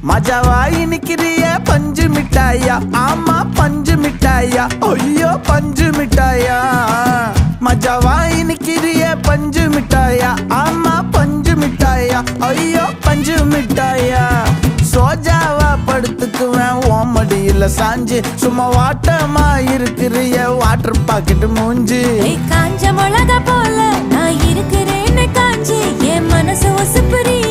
மஜாவாய் நிக்கிறிய பஞ்சு மிட்டாயா, ஆமா பஞ்சு மிட்டாயா, ஐயோ பஞ்சு மிட்டாயா. மஜாவாய் நிக்கிறிய பஞ்சு மிட்டாயா, ஆமா பஞ்சு மிட்டாயா, ஐயோ பஞ்சு மிட்டாயா. சோஜாவா படுத்துக்குவேன் ஓமடியில சாஞ்சு, சும்மா வாட்டமா இருக்கிறிய வாட்டர் பாக்கெட் மூஞ்சி. காஞ்ச மிளகா போல நான் இருக்கிறேன்னு காஞ்சி என் மனசு ஒசுப்புரிய